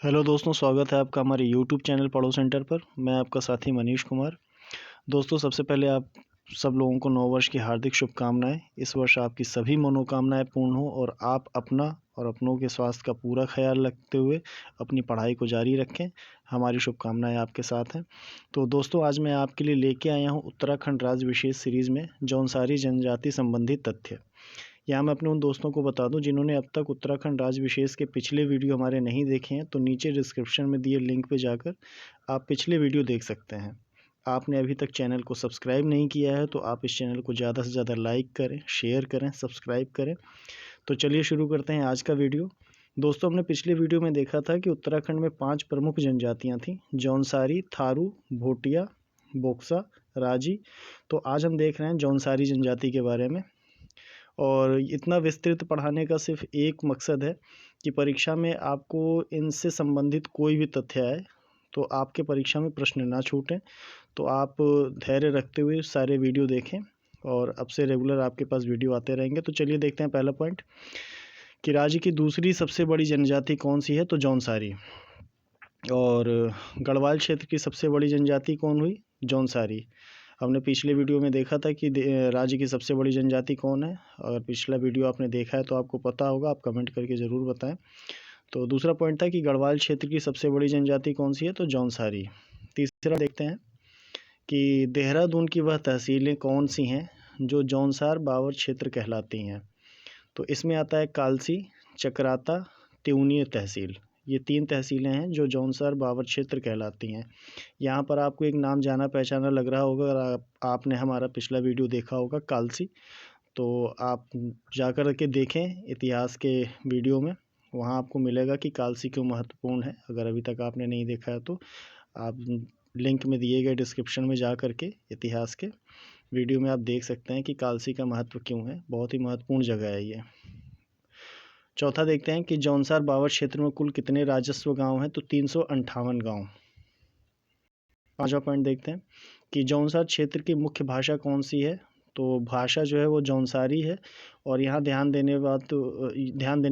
Hello दोस्तों, स्वागत है आपका हमारे यूट्यूब चैनल पढ़ो सेंटर पर। मैं आपका साथी मनीष कुमार। दोस्तों, सबसे पहले आप सब लोगों को नव वर्ष की हार्दिक शुभकामनाएं। इस वर्ष आपकी सभी मनोकामनाएं पूर्ण हो और आप अपना और अपनों के स्वास्थ्य का पूरा ख्याल रखते हुए अपनी पढ़ाई को जारी रखें। हमारी शुभकामनाएं आपके साथ हैं। तो दोस्तों, आज मैं आपके लिए लेके आया हूँ उत्तराखंड राज्य विशेष सीरीज़ में जौनसारी जनजाति संबंधी तथ्य। यहाँ मैं अपने उन दोस्तों को बता दूं जिन्होंने अब तक उत्तराखंड राज्य विशेष के पिछले वीडियो हमारे नहीं देखे हैं, तो नीचे डिस्क्रिप्शन में दिए लिंक पे जाकर आप पिछले वीडियो देख सकते हैं। आपने अभी तक चैनल को सब्सक्राइब नहीं किया है तो आप इस चैनल को ज़्यादा से ज़्यादा लाइक करें, शेयर करें, सब्सक्राइब करें। तो चलिए शुरू करते हैं आज का वीडियो। दोस्तों, हमने पिछले वीडियो में देखा था कि उत्तराखंड में 5 प्रमुख जनजातियाँ थीं: जौनसारी, थारू, भोटिया, बोक्सा, राजी। तो आज हम देख रहे हैं जौनसारी जनजाति के बारे में। और इतना विस्तृत पढ़ाने का सिर्फ एक मकसद है कि परीक्षा में आपको इनसे संबंधित कोई भी तथ्य आए तो आपके परीक्षा में प्रश्न ना छूटें। तो आप धैर्य रखते हुए सारे वीडियो देखें और अब से रेगुलर आपके पास वीडियो आते रहेंगे। तो चलिए देखते हैं पहला पॉइंट कि राज्य की दूसरी सबसे बड़ी जनजाति कौन सी है। तो जौनसारी। और गढ़वाल क्षेत्र की सबसे बड़ी जनजाति कौन हुई? जौनसारी। हमने पिछले वीडियो में देखा था कि राज्य की सबसे बड़ी जनजाति कौन है। अगर पिछला वीडियो आपने देखा है तो आपको पता होगा, आप कमेंट करके ज़रूर बताएं। तो दूसरा पॉइंट था कि गढ़वाल क्षेत्र की सबसे बड़ी जनजाति कौन सी है? तो जौनसारी। तीसरा देखते हैं कि देहरादून की वह तहसीलें कौन सी हैं जो जौनसार बावर क्षेत्र कहलाती हैं। तो इसमें आता है कालसी, चकराता, त्यूनी तहसील। ये 3 तहसीलें हैं जो जौनसार बावर क्षेत्र कहलाती हैं। यहाँ पर आपको एक नाम जाना पहचाना लग रहा होगा अगर आपने हमारा पिछला वीडियो देखा होगा, कालसी। तो आप जाकर के देखें इतिहास के वीडियो में, वहाँ आपको मिलेगा कि कालसी क्यों महत्वपूर्ण है। अगर अभी तक आपने नहीं देखा है तो आप लिंक में दिए गए डिस्क्रिप्शन में जा कर के इतिहास के वीडियो में आप देख सकते हैं कि कालसी का महत्व क्यों है। बहुत ही महत्वपूर्ण जगह है ये। चौथा देखते हैं कि जौनसार बावर क्षेत्र में कुल कितने राजस्व गांव हैं। तो 358 गांव। पांचवा पॉइंट देखते हैं कि जौनसार क्षेत्र की मुख्य भाषा कौन सी है। तो भाषा जो है वो जौनसारी है। और यहाँ ध्यान देने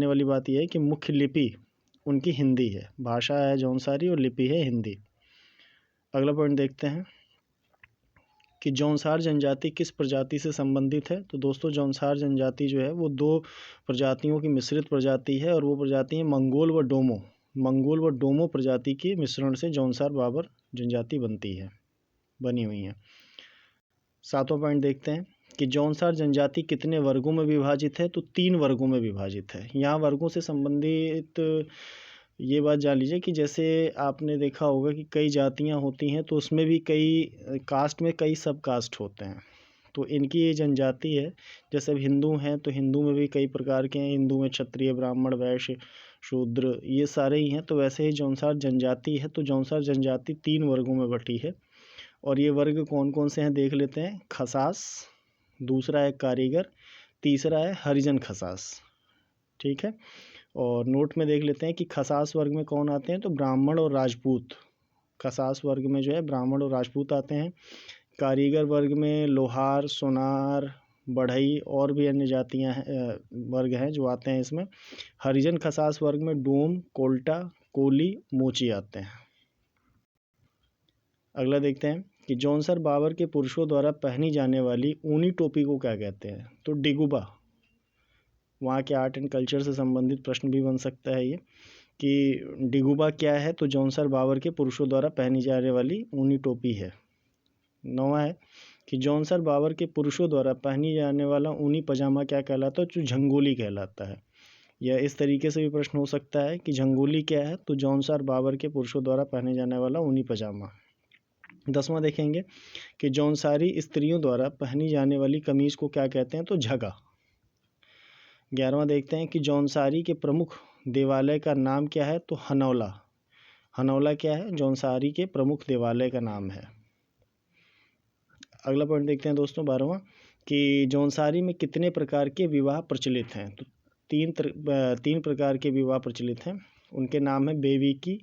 वाली बात यह है कि मुख्य लिपि उनकी हिंदी है। भाषा है जौनसारी और लिपि है हिंदी। अगला पॉइंट देखते हैं कि जौनसार जनजाति किस प्रजाति से संबंधित है। तो दोस्तों, जौनसार जनजाति जो है वो 2 प्रजातियों की मिश्रित प्रजाति है और वो प्रजाति है मंगोल व डोमो। मंगोल व डोमो प्रजाति के मिश्रण से जौनसार बाबर जनजाति बनी हुई है। 7वां पॉइंट देखते हैं कि जौनसार जनजाति कितने वर्गों में विभाजित है। तो 3 वर्गों में विभाजित है। यहाँ वर्गों से संबंधित ये बात जान लीजिए कि जैसे आपने देखा होगा कि कई जातियाँ होती हैं तो उसमें भी कई कास्ट में कई सब कास्ट होते हैं। तो इनकी ये जनजाति है। जैसे अब हिंदू हैं तो हिंदू में भी कई प्रकार के हैं। हिंदू में क्षत्रिय, ब्राह्मण, वैश्य, शूद्र, ये सारे ही हैं। तो वैसे ही जौनसार जनजाति है। तो जौनसार जनजाति 3 वर्गों में बटी है। और ये वर्ग कौन कौन से हैं देख लेते हैं। खसास, दूसरा है कारीगर, तीसरा है हरिजन खसास। ठीक है। और नोट में देख लेते हैं कि खसास वर्ग में कौन आते हैं। तो ब्राह्मण और राजपूत। खसास वर्ग में जो है ब्राह्मण और राजपूत आते हैं। कारीगर वर्ग में लोहार, सोनार, बढ़ई और भी अन्य जातियाँ वर्ग हैं जो आते हैं इसमें। हरिजन खसास वर्ग में डोम, कोल्टा, कोली, मोची आते हैं। अगला देखते हैं कि जौनसार बाबर के पुरुषों द्वारा पहनी जाने वाली ऊनी टोपी को क्या कहते हैं। तो डिगुबा। वहाँ के आर्ट एंड कल्चर से संबंधित प्रश्न भी बन सकता है ये कि डिगुबा क्या है। तो जौनसार बाबर के पुरुषों द्वारा पहनी जाने वाली ऊनी टोपी है। 9वां है कि जौनसार बाबर के पुरुषों द्वारा पहनी जाने वाला ऊनी पजामा क्या कहलाता है। जो झंगोली कहलाता है। या इस तरीके से भी प्रश्न हो सकता है कि झंगोली क्या है। तो जौनसार बाबर के पुरुषों द्वारा पहने जाने वाला ऊनी पजामा। 10वां देखेंगे कि जौनसारी स्त्रियों द्वारा पहनी जाने वाली कमीज को क्या कहते हैं। तो झगा। 11वां देखते हैं कि जौनसारी के प्रमुख देवालय का नाम क्या है। तो हनौला। हनौला क्या है? जौनसारी के प्रमुख देवालय का नाम है। अगला पॉइंट देखते हैं दोस्तों 12वां कि जौनसारी में कितने प्रकार के विवाह प्रचलित हैं। तो 3 प्रकार के विवाह प्रचलित हैं। उनके नाम है बेविकी,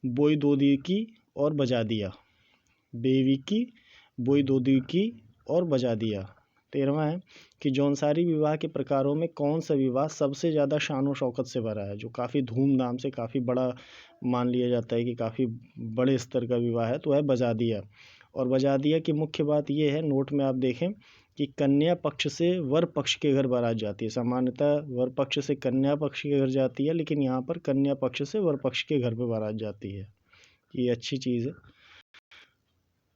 बोईदोदिकी और बजादिया। बेविकी, बोईदोदिकी और बजादिया। 13वां है कि जौनसारी विवाह के प्रकारों में कौन सा विवाह सबसे ज़्यादा शान और शौकत से भरा है, जो काफ़ी धूमधाम से, काफ़ी बड़ा मान लिया जाता है कि काफ़ी बड़े स्तर का विवाह है, तो है बजादिया। और बजादिया की मुख्य बात ये है, नोट में आप देखें कि कन्या पक्ष से वर पक्ष के घर बारात जाती है। सामान्यतः वर पक्ष से कन्या पक्ष के घर जाती है, लेकिन यहाँ पर कन्या पक्ष से वर पक्ष के घर पर बारात जाती है। ये अच्छी चीज़ है।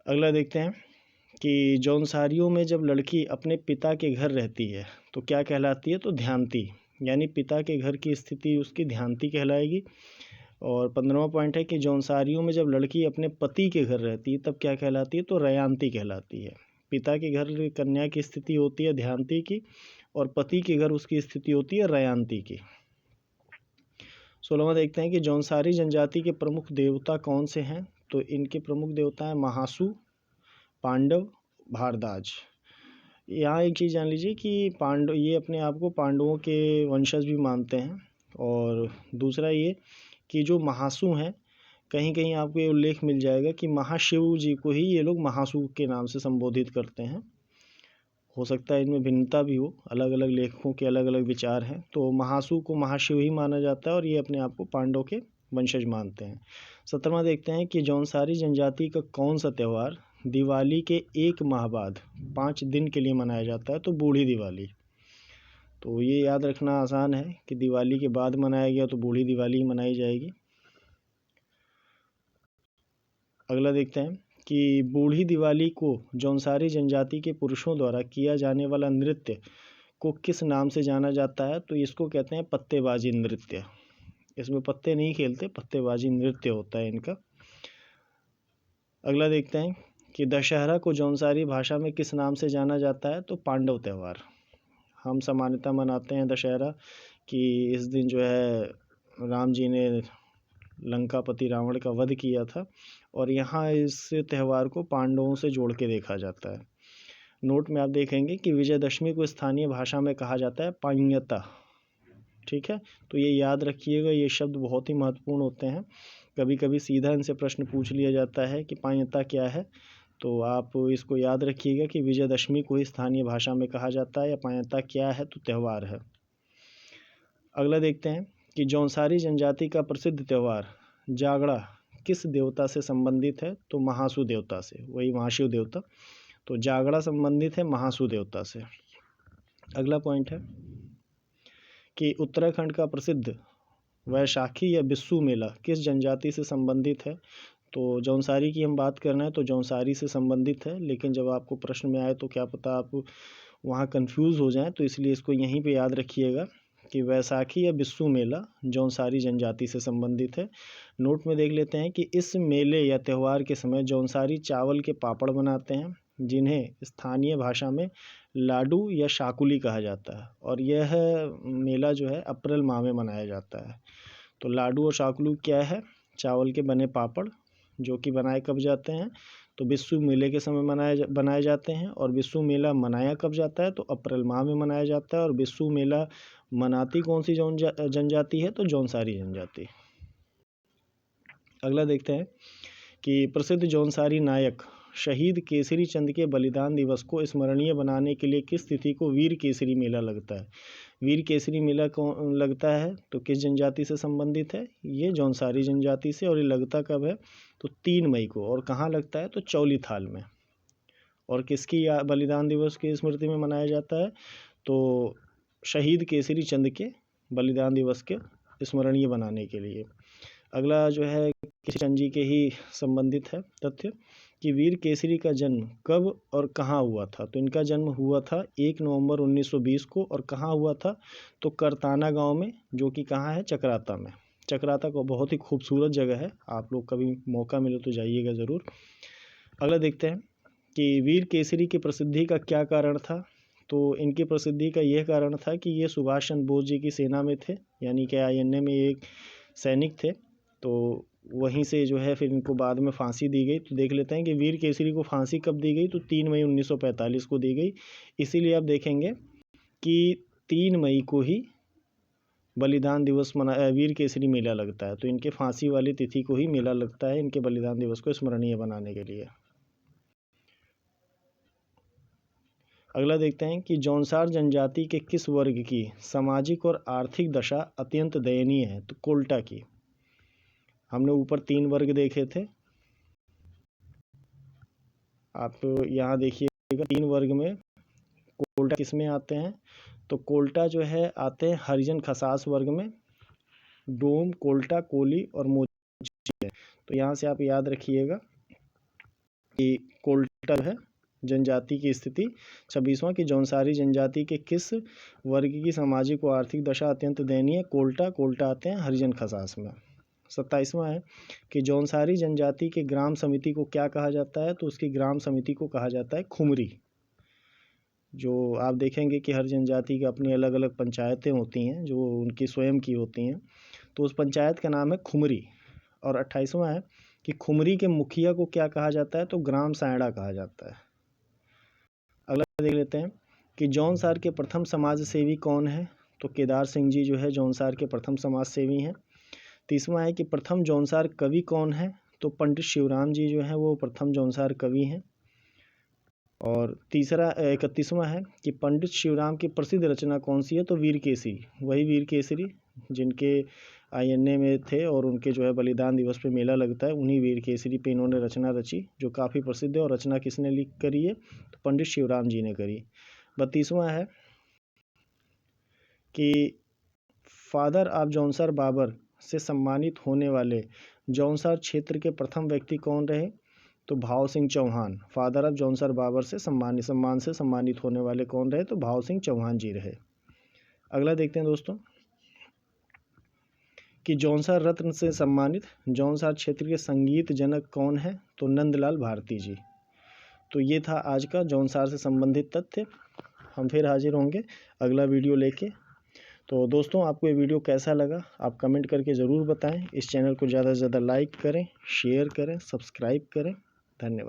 अगला देखते हैं कि जौनसारियों में जब लड़की अपने पिता के घर रहती है तो क्या कहलाती है, तो ध्यांती, यानी पिता के घर की स्थिति उसकी ध्यांती कहलाएगी। और 15वां पॉइंट है कि जौनसारियों में जब लड़की अपने पति के घर रहती है तब क्या कहलाती है, तो रयांती कहलाती है। पिता के घर कन्या की स्थिति होती है ध्यांती की, और पति के घर उसकी स्थिति होती है रयांती की। 16वां देखते हैं कि जौनसारी जनजाति के प्रमुख देवता कौन से हैं, तो इनके प्रमुख देवता हैं महासु, पांडव, भारद्वाज। यहाँ एक चीज़ जान लीजिए कि ये अपने आप को पांडवों के वंशज भी मानते हैं। और दूसरा ये कि जो महासु हैं, कहीं कहीं आपको ये उल्लेख मिल जाएगा कि महाशिव जी को ही ये लोग महासु के नाम से संबोधित करते हैं। हो सकता है इनमें भिन्नता भी हो, अलग अलग लेखकों के अलग अलग विचार हैं। तो महासु को महाशिव ही माना जाता है और ये अपने आप को पांडव के वंशज मानते हैं। 17वां देखते हैं कि जौनसारी जनजाति का कौन सा त्यौहार दिवाली के एक माह बाद 5 दिन के लिए मनाया जाता है, तो बूढ़ी दिवाली। तो ये याद रखना आसान है कि दिवाली के बाद मनाया गया तो बूढ़ी दिवाली ही मनाई जाएगी। अगला देखते हैं कि बूढ़ी दिवाली को जौनसारी जनजाति के पुरुषों द्वारा किया जाने वाला नृत्य को किस नाम से जाना जाता है, तो इसको कहते हैं पत्तेबाजी नृत्य। इसमें पत्ते नहीं खेलते, पत्तेबाजी नृत्य होता है इनका। अगला देखते हैं कि दशहरा को जौनसारी भाषा में किस नाम से जाना जाता है, तो पांडव त्यौहार। हम सामान्यतः मनाते हैं दशहरा कि इस दिन जो है राम जी ने लंकापति रावण का वध किया था, और यहाँ इस त्यौहार को पांडवों से जोड़ के देखा जाता है। नोट में आप देखेंगे कि विजयदशमी को स्थानीय भाषा में कहा जाता है पाइयता। ठीक है, तो ये याद रखिएगा, ये शब्द बहुत ही महत्वपूर्ण होते हैं। कभी कभी सीधा इनसे प्रश्न पूछ लिया जाता है कि पाइयता क्या है, तो आप इसको याद रखिएगा कि विजयदशमी को ही स्थानीय भाषा में कहा जाता है, या पाइयता क्या है, तो त्यौहार है। अगला देखते हैं कि जौनसारी जनजाति का प्रसिद्ध त्यौहार जागड़ा किस देवता से संबंधित है, तो महासु देवता से, वही महाशिव देवता। तो जागड़ा संबंधित है महासु देवता से। अगला पॉइंट है कि उत्तराखंड का प्रसिद्ध वैशाखी या बिस्सू मेला किस जनजाति से संबंधित है, तो जौनसारी की हम बात कर रहे हैं तो जौनसारी से संबंधित है, लेकिन जब आपको प्रश्न में आए तो क्या पता आप वहाँ कंफ्यूज हो जाएं, तो इसलिए इसको यहीं पे याद रखिएगा कि वैसाखी या बिस्सू मेला जौनसारी जनजाति से संबंधित है। नोट में देख लेते हैं कि इस मेले या त्यौहार के समय जौनसारी चावल के पापड़ बनाते हैं, जिन्हें स्थानीय भाषा में लाडू या शाकुली कहा जाता है, और यह मेला जो है अप्रैल माह में मनाया जाता है। तो लाडू और शाकुली क्या है, चावल के बने पापड़, जो कि बनाए कब जाते हैं, तो बिस्सू मेले के समय बनाए जाते हैं। और बिस्सू मेला मनाया कब जाता है, तो अप्रैल माह में मनाया जाता है। और बिस्सू मेला मनाती कौन सी जनजाति है, तो जौनसारी जनजाति। अगला देखते हैं कि प्रसिद्ध जौनसारी नायक शहीद केसरी चंद के बलिदान दिवस को स्मरणीय बनाने के लिए किस तिथि को वीर केसरी मेला लगता है। वीर केसरी मेला कौन लगता है, तो किस जनजाति से संबंधित है, ये जौनसारी जनजाति से। और ये लगता कब है, तो 3 मई को। और कहाँ लगता है, तो चौलीथाल में। और किसकी बलिदान दिवस की स्मृति में मनाया जाता है, तो शहीद केसरी चंद के बलिदान दिवस के स्मरणीय बनाने के लिए। अगला जो है केसरी चंद जी के ही संबंधित है तथ्य कि वीर केसरी का जन्म कब और कहाँ हुआ था, तो इनका जन्म हुआ था 1 नवंबर 1920 को। और कहाँ हुआ था, तो करताना गांव में, जो कि कहाँ है, चकराता में। चकराता को बहुत ही खूबसूरत जगह है, आप लोग कभी मौका मिले तो जाइएगा ज़रूर। अगला देखते हैं कि वीर केसरी की प्रसिद्धि का क्या कारण था, तो इनकी प्रसिद्धि का यह कारण था कि ये सुभाष चंद्र बोस जी की सेना में थे, यानी कि INA में एक सैनिक थे। तो वहीं से जो है फिर इनको बाद में फांसी दी गई। तो देख लेते हैं कि वीर केसरी को फांसी कब दी गई, तो 3 मई 1945 को दी गई। इसीलिए आप देखेंगे कि 3 मई को ही बलिदान दिवस वीर केसरी मेला लगता है। तो इनके फांसी वाली तिथि को ही मेला लगता है, इनके बलिदान दिवस को स्मरणीय बनाने के लिए। अगला देखते हैं कि जौनसार जनजाति के किस वर्ग की सामाजिक और आर्थिक दशा अत्यंत दयनीय है। तो कोल्टा की। हमने ऊपर 3 वर्ग देखे थे, आप यहाँ देखिएगा 3 वर्ग में कोल्टा किस में आते हैं। तो कोल्टा जो है आते हैं हरिजन खसास वर्ग में। डोम, कोल्टा, कोली और मोची है। तो यहाँ से आप याद रखिएगा कि कोल्टा है जनजाति की स्थिति। 26वां कि जौनसारी जनजाति के किस वर्ग की सामाजिक व आर्थिक दशा अत्यंत दयनीय है। कोल्टा आते हैं हरिजन खसास में। 27वां है कि जौनसारी जनजाति के ग्राम समिति को क्या कहा जाता है। तो उसकी ग्राम समिति को कहा जाता है खुमरी। जो आप देखेंगे कि हर जनजाति की अपनी अलग अलग पंचायतें होती हैं जो उनकी स्वयं की होती हैं, तो उस पंचायत का नाम है खुमरी। और 28वां है कि खुमरी के मुखिया को क्या कहा जाता है। तो ग्राम सायड़ा कहा जाता है। अगला देख लेते हैं कि जौनसार के प्रथम समाज सेवी कौन है। तो केदार सिंह जी जो है जौनसार के प्रथम समाज सेवी हैं। 30वां है कि प्रथम जौनसार कवि कौन है। तो पंडित शिवराम जी जो है वो प्रथम जौनसार कवि हैं। और 31वां है कि पंडित शिवराम की प्रसिद्ध रचना कौन सी है। तो वीर केसरी, वही वीर केसरी जिनके INA में थे और उनके जो है बलिदान दिवस पे मेला लगता है, उन्हीं वीर केसरी पे इन्होंने रचना रची जो काफ़ी प्रसिद्ध है। और रचना किसने लिख करी है। तो पंडित शिवराम जी ने करी। 32वां है कि फादर ऑफ जौनसार बाबर से सम्मानित होने वाले जौनसार क्षेत्र के प्रथम व्यक्ति कौन रहे। तो भाव सिंह चौहान। फादर ऑफ जौनसार बाबर से सम्मान से सम्मानित होने वाले कौन रहे। तो भाव सिंह चौहान जी रहे। अगला देखते हैं दोस्तों कि जौनसार रत्न से सम्मानित जौनसार क्षेत्र के संगीत जनक कौन है। तो नंदलाल भारती जी। तो ये था आज का जौनसार से संबंधित तथ्य। हम फिर हाजिर होंगे अगला वीडियो लेके। तो दोस्तों आपको ये वीडियो कैसा लगा आप कमेंट करके ज़रूर बताएं। इस चैनल को ज़्यादा से ज़्यादा लाइक करें, शेयर करें, सब्सक्राइब करें। धन्यवाद।